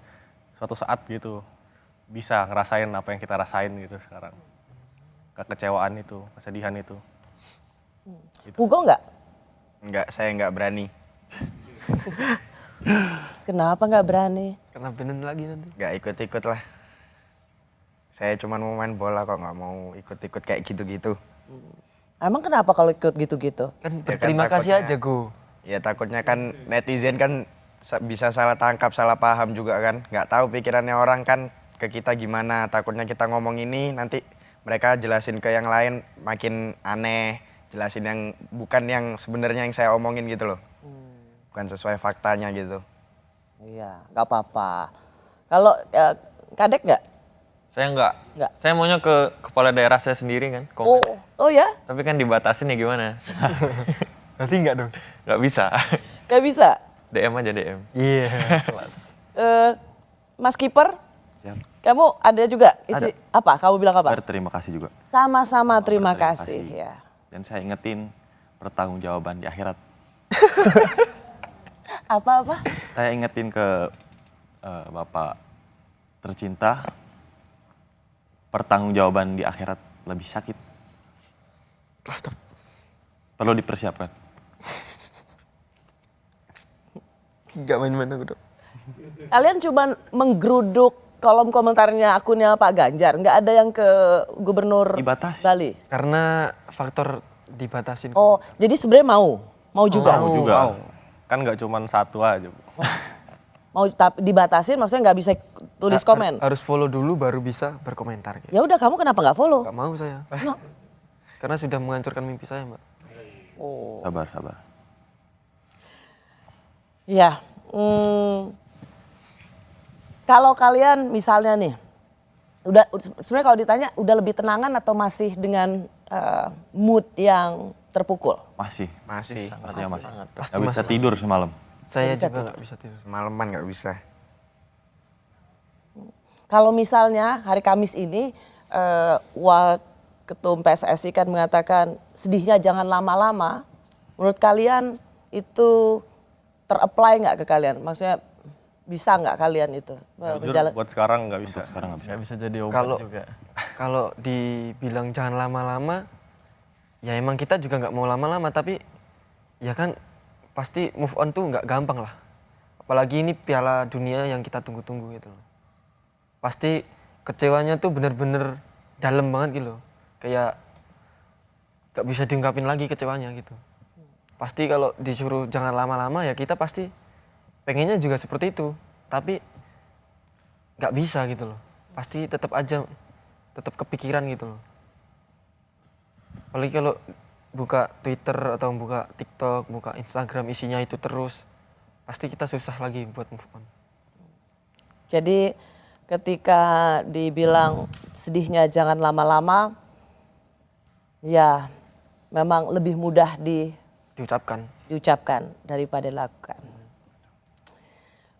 suatu saat gitu bisa ngerasain apa yang kita rasain gitu sekarang. Kekecewaan itu, kesedihan itu. Hugo nggak? Enggak, saya nggak berani. Kenapa nggak berani? Karena bener lagi nanti. Nggak ikut-ikut lah. Saya cuma mau main bola kok, nggak mau ikut-ikut kayak gitu-gitu. Emang kenapa kalau ikut gitu-gitu? Kan Ya kan berterima kasih takutnya- aja Go. Ya takutnya kan netizen kan bisa salah tangkap, salah paham juga kan. Nggak tahu pikirannya orang kan ke kita gimana. Takutnya kita ngomong ini nanti mereka jelasin ke yang lain makin aneh. Jelasin yang bukan yang sebenarnya yang saya omongin gitu loh. Bukan sesuai faktanya gitu. Iya, nggak apa-apa. Kalau Kadek nggak? Saya enggak. Nggak. Saya maunya ke kepala daerah saya sendiri kan. Oh, komen. oh ya? Tapi kan dibatasin ya gimana? Berarti enggak dong? Nggak bisa. Nggak bisa. DM aja DM. Iya. Mas Kiper, Siap. kamu ada juga isi apa? Kamu bilang apa? Berterima kasih juga. Sama-sama terima Berterima kasih kasih. ya. Dan saya ingetin pertanggungjawaban di akhirat. Apa-apa? Saya ingetin ke Bapak tercinta, pertanggungjawaban di akhirat lebih sakit. Perlu dipersiapkan. Enggak main-main aku dong. Kalian cuma menggeruduk kolom komentarnya akunnya Pak Ganjar, nggak ada yang ke Gubernur Dibatasi. Bali. Karena faktor dibatasin. Oh, jadi sebenarnya mau juga. Mau juga. Mau. Kan nggak cuma satu aja. Bu. Mau tapi dibatasin maksudnya nggak bisa tulis komen. Harus follow dulu baru bisa berkomentar. Ya udah, kamu kenapa nggak follow? Gak mau saya. Karena sudah menghancurkan mimpi saya, Mbak. Sabar, sabar. Ya, kalau kalian misalnya nih, udah sebenarnya kalau ditanya udah lebih tenangan atau masih dengan mood yang terpukul? Masih. Masih. Pastinya masih. Pasti Gak bisa masih. tidur semalam. Saya bisa juga nggak bisa tidur. Semalaman nggak bisa. Kalau misalnya hari Kamis ini Ketum PSSI kan mengatakan sedihnya jangan lama-lama. Menurut kalian itu ter-apply nggak ke kalian? Maksudnya bisa nggak kalian itu Jujur berjalan? buat sekarang nggak bisa. Sekarang nggak bisa. Nggak bisa jadi obat Kalau- juga. Kalau dibilang jangan lama-lama, ya emang kita juga nggak mau lama-lama, tapi ya kan pasti move on tuh nggak gampang lah. Apalagi ini Piala Dunia yang kita tunggu-tunggu gitu loh. Pasti kecewanya tuh bener-bener dalam banget gitu loh. Kayak nggak bisa diungkapin lagi kecewanya gitu. Pasti kalau disuruh jangan lama-lama ya kita pasti pengennya juga seperti itu. Tapi nggak bisa gitu loh. Pasti tetap kepikiran gitu loh. Apalagi kalau buka Twitter atau buka TikTok, buka Instagram isinya itu terus, pasti kita susah lagi buat move on. Jadi ketika dibilang sedihnya jangan lama-lama, ya memang lebih mudah diucapkan daripada dilakukan.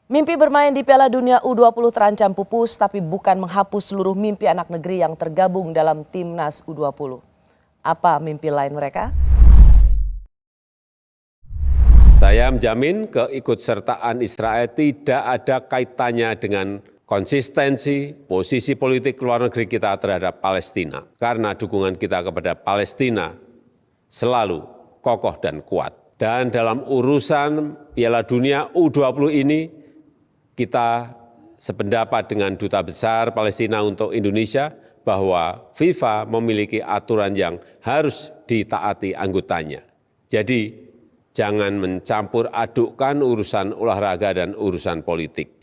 Mimpi bermain di Piala Dunia U20 terancam pupus, tapi bukan menghapus seluruh mimpi anak negeri yang tergabung dalam Timnas U20. Apa mimpi lain mereka? Saya menjamin keikutsertaan Israel tidak ada kaitannya dengan konsistensi posisi politik luar negeri kita terhadap Palestina. Karena dukungan kita kepada Palestina selalu kokoh dan kuat. Dan dalam urusan Piala Dunia U20 ini, kita sependapat dengan Duta Besar Palestina untuk Indonesia bahwa FIFA memiliki aturan yang harus ditaati anggotanya. Jadi, jangan mencampur adukkan urusan olahraga dan urusan politik.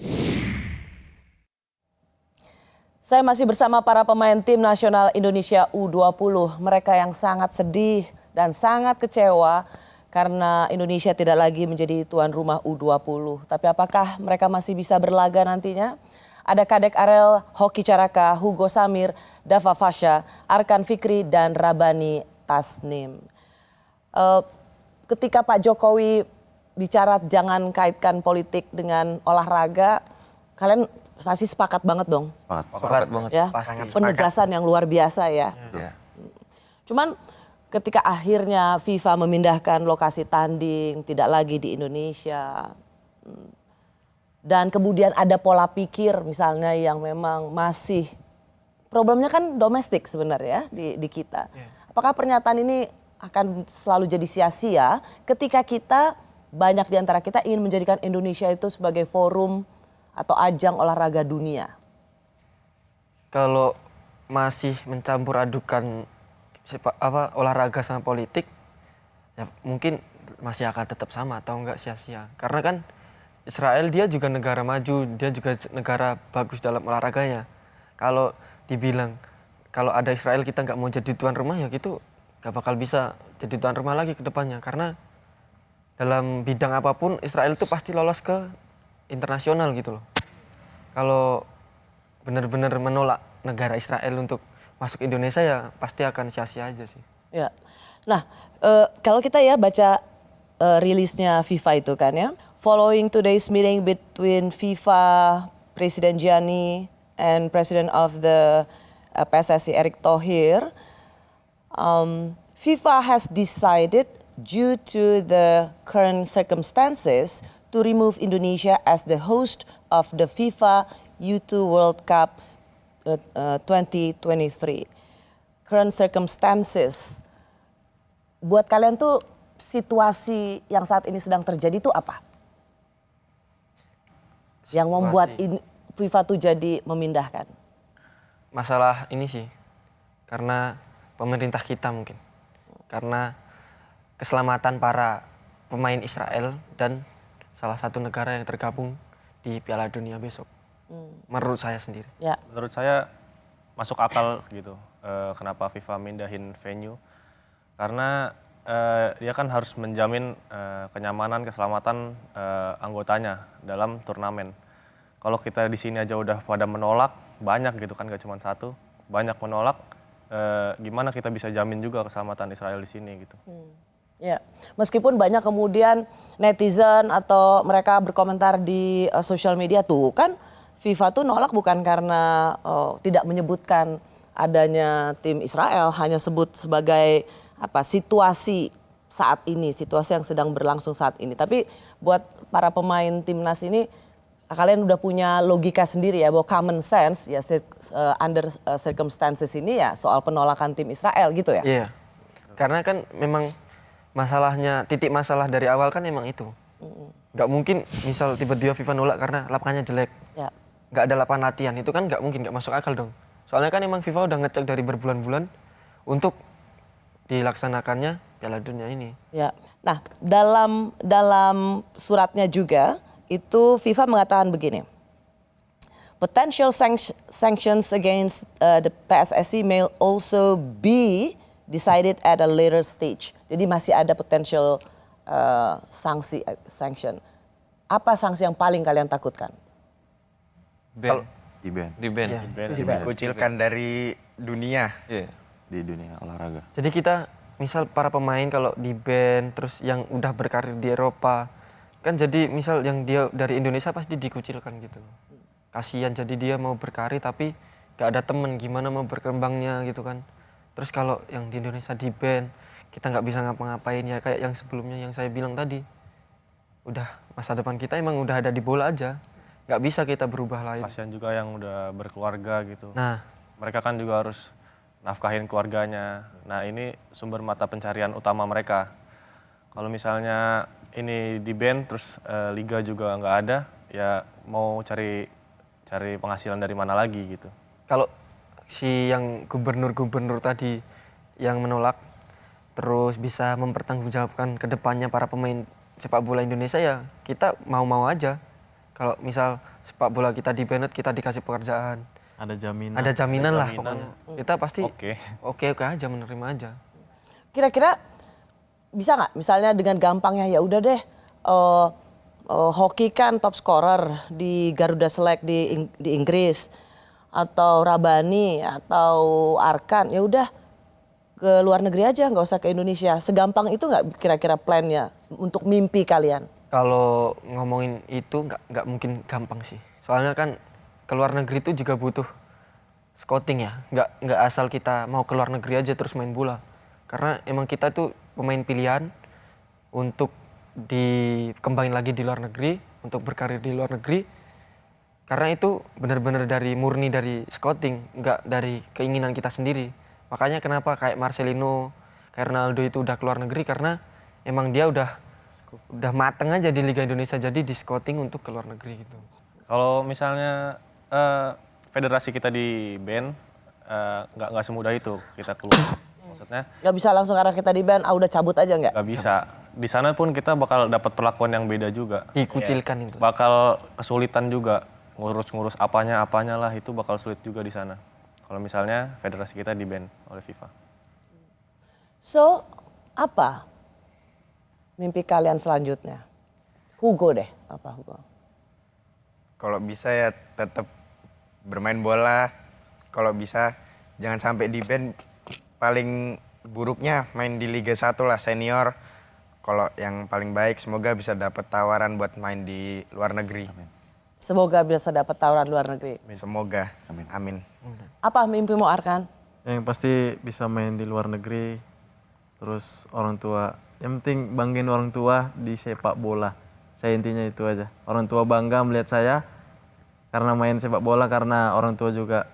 Saya masih bersama para pemain tim nasional Indonesia U20. Mereka yang sangat sedih dan sangat kecewa karena Indonesia tidak lagi menjadi tuan rumah U20. Tapi apakah mereka masih bisa berlaga nantinya? Ada Kadek Arel, Hoki Caraka, Hugo Samir, Dava Fasha, Arkan Fikri, dan Rabani Tasnim. Ketika Pak Jokowi bicara jangan kaitkan politik dengan olahraga, kalian pasti sepakat banget dong? Sepakat banget. Ya, Pasti. penegasan yang luar biasa ya. Ya. Cuman ketika akhirnya FIFA memindahkan lokasi tanding, tidak lagi di Indonesia. Dan kemudian ada pola pikir misalnya yang memang masih, problemnya kan domestik sebenarnya di kita. Apakah pernyataan ini akan selalu jadi sia-sia ketika kita, banyak di antara kita ingin menjadikan Indonesia itu sebagai forum atau ajang olahraga dunia? Kalau masih mencampur adukan olahraga sama politik, ya mungkin masih akan tetap sama atau enggak sia-sia. Karena kan Israel dia juga negara maju, dia juga negara bagus dalam olahraganya. Kalau dibilang kalau ada Israel kita nggak mau jadi tuan rumah, ya gitu nggak bakal bisa jadi tuan rumah lagi ke depannya. Karena dalam bidang apapun Israel itu pasti lolos ke internasional gitu loh. Kalau benar-benar menolak negara Israel untuk masuk Indonesia, ya pasti akan sia-sia aja sih. Ya. Nah, kalau kita ya baca rilisnya FIFA itu kan ya. Following today's meeting between FIFA President Gianni and President of the PSSI Erick Thohir, FIFA has decided due to the current circumstances to remove Indonesia as the host of the FIFA U2 World Cup 2023. Current circumstances. Buat kalian tuh situasi yang saat ini sedang terjadi itu apa? Yang membuat FIFA tuh jadi memindahkan? Masalah ini sih, karena pemerintah kita mungkin. Karena keselamatan para pemain Israel dan salah satu negara yang tergabung di Piala Dunia besok. Menurut saya sendiri. Ya. Menurut saya masuk akal gitu. Kenapa FIFA mindahin venue? Karena dia kan harus menjamin kenyamanan, keselamatan anggotanya dalam turnamen. Kalau kita di sini aja udah pada menolak, banyak gitu kan, gak cuma satu, banyak menolak, gimana kita bisa jamin juga keselamatan Israel di sini gitu. Ya, meskipun banyak kemudian netizen atau mereka berkomentar di sosial media tuh kan FIFA tuh nolak bukan karena tidak menyebutkan adanya tim Israel, hanya sebut sebagai situasi saat ini, situasi yang sedang berlangsung saat ini. Tapi buat para pemain timnas ini kalian udah punya logika sendiri ya bahwa common sense ya under circumstances ini ya soal penolakan tim Israel gitu ya. Iya. Karena kan memang masalahnya, titik masalah dari awal kan emang itu. Nggak mungkin misal tiba-tiba FIFA nolak karena lapangannya jelek. Ya. Nggak ada lapangan latihan, itu kan nggak mungkin, nggak masuk akal dong. Soalnya kan emang FIFA udah ngecek dari berbulan-bulan untuk dilaksanakannya Piala Dunia ini. Ya. Nah, dalam suratnya juga itu FIFA mengatakan begini. Potential sanctions against the PSSI may also be decided at a later stage. Jadi masih ada potential sanction. Apa sanksi yang paling kalian takutkan? Ban. Di ban. Di ban. Ya, Itu dikucilkan dari dunia. Iya. Di dunia olahraga. Jadi kita misal para pemain kalau di band terus yang udah berkarir di Eropa kan jadi misal yang dia dari Indonesia pasti dikucilkan gitu. Kasihan jadi dia mau berkarir tapi gak ada temen gimana mau berkembangnya gitu kan. Terus kalau yang di Indonesia di band kita nggak bisa ngapa-ngapain ya kayak yang sebelumnya yang saya bilang tadi. Udah masa depan kita emang udah ada di bola aja. Nggak bisa kita berubah lain. Kasihan juga yang udah berkeluarga gitu. Nah, Mereka kan juga harus nafkahin keluarganya. Nah ini sumber mata pencarian utama mereka. Kalau misalnya ini di ban terus liga juga nggak ada, ya mau cari penghasilan dari mana lagi gitu. kalau si yang gubernur-gubernur tadi yang menolak terus bisa mempertanggungjawabkan ke depannya para pemain sepak bola Indonesia ya kita mau-mau aja. Kalau misal sepak bola kita di banned kita dikasih pekerjaan. Ada jaminan. Ada jaminan lah jaminan. pokoknya. Kita pasti Oke. oke aja menerima aja. Kira-kira bisa nggak misalnya dengan gampangnya ya udah deh hoki kan top scorer di Garuda Select di Inggris atau Rabani atau Arkan ya udah ke luar negeri aja nggak usah ke Indonesia. Segampang itu nggak kira-kira plannya untuk mimpi kalian? Kalau ngomongin itu nggak mungkin gampang sih. Soalnya kan ke luar negeri itu juga butuh scouting ya. Nggak asal kita mau ke luar negeri aja terus main bola. Karena emang kita tuh pemain pilihan untuk dikembangin lagi di luar negeri, untuk berkarir di luar negeri. Karena itu benar-benar murni dari scouting, nggak dari keinginan kita sendiri. Makanya kenapa kayak Marcelino, kayak Ronaldo itu udah ke luar negeri karena emang dia udah mateng aja di Liga Indonesia jadi di scouting untuk ke luar negeri gitu. Kalau misalnya federasi kita di ban, nggak semudah itu kita keluar. Maksudnya Nggak bisa langsung karena kita di ban, udah cabut aja nggak? nggak bisa. Di sana pun kita bakal dapat perlakuan yang beda juga. Dikucilkan itu. Bakal kesulitan juga ngurus apanya lah itu bakal sulit juga di sana. Kalau misalnya federasi kita di ban oleh FIFA. So, apa mimpi kalian selanjutnya? Hugo deh, apa Hugo? Kalau bisa ya tetap bermain bola. Kalau bisa jangan sampai di ban. Paling buruknya main di Liga 1 lah senior. Kalau yang paling baik semoga bisa dapat tawaran buat main di luar negeri. Semoga bisa dapat tawaran luar negeri. Semoga. Amin. Apa mimpimu Arkan? Yang pasti bisa main di luar negeri. Terus orang tua, yang penting banggain orang tua di sepak bola. Saya intinya itu aja. Orang tua bangga melihat saya karena main sepak bola, karena orang tua juga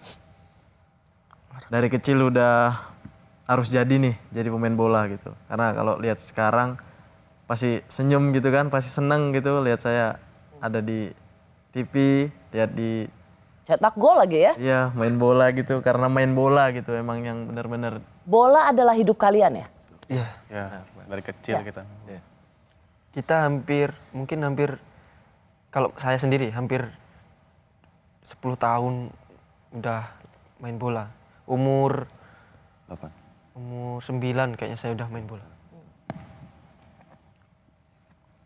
dari kecil udah harus jadi nih, jadi pemain bola gitu. Karena kalau lihat sekarang pasti senyum gitu kan, pasti seneng gitu lihat saya ada di TV, lihat di Cetak gol lagi ya? iya main bola gitu, karena main bola gitu emang yang benar-benar. Bola adalah hidup kalian ya? Iya. Ya, dari kecil kita. Kita mungkin hampir kalau saya sendiri hampir 10 tahun udah main bola. Umur 9 kayaknya saya udah main bola.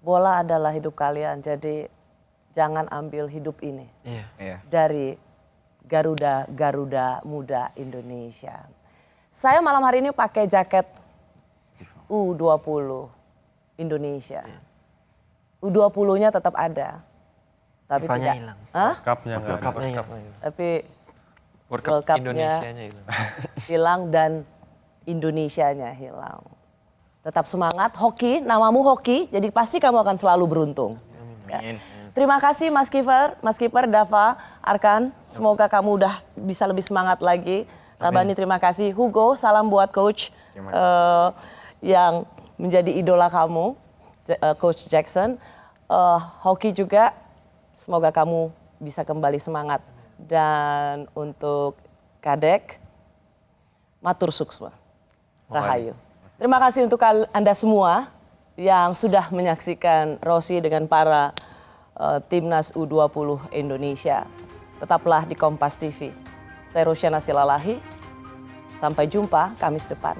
Bola adalah hidup kalian, jadi jangan ambil hidup ini Iya. dari Garuda Muda Indonesia. Saya malam hari ini pakai jaket U20 Indonesia. U20-nya tetap ada. Tapi FIFA-nya tidak. hilang. Hah? Cupnya nggak ada. Cupnya hilang. Tapi World World Cup Cup-nya Indonesianya hilang. hilang dan Indonesianya hilang. Tetap semangat, hoki, namamu hoki, jadi pasti kamu akan selalu beruntung. Ya. Amin. Terima kasih Mas Kiper, Dava, Arkan. Semoga kamu udah bisa lebih semangat lagi. Rabani terima kasih. Hugo, salam buat coach yang menjadi idola kamu, Coach Jackson. Hoki juga, semoga kamu bisa kembali semangat. Dan untuk Kadek, matur suksma. Rahayu. Terima kasih untuk Anda semua yang sudah menyaksikan Rossi dengan para Timnas U20 Indonesia. Tetaplah di Kompas TV. Saya Rosyana Silalahi. Sampai jumpa Kamis depan.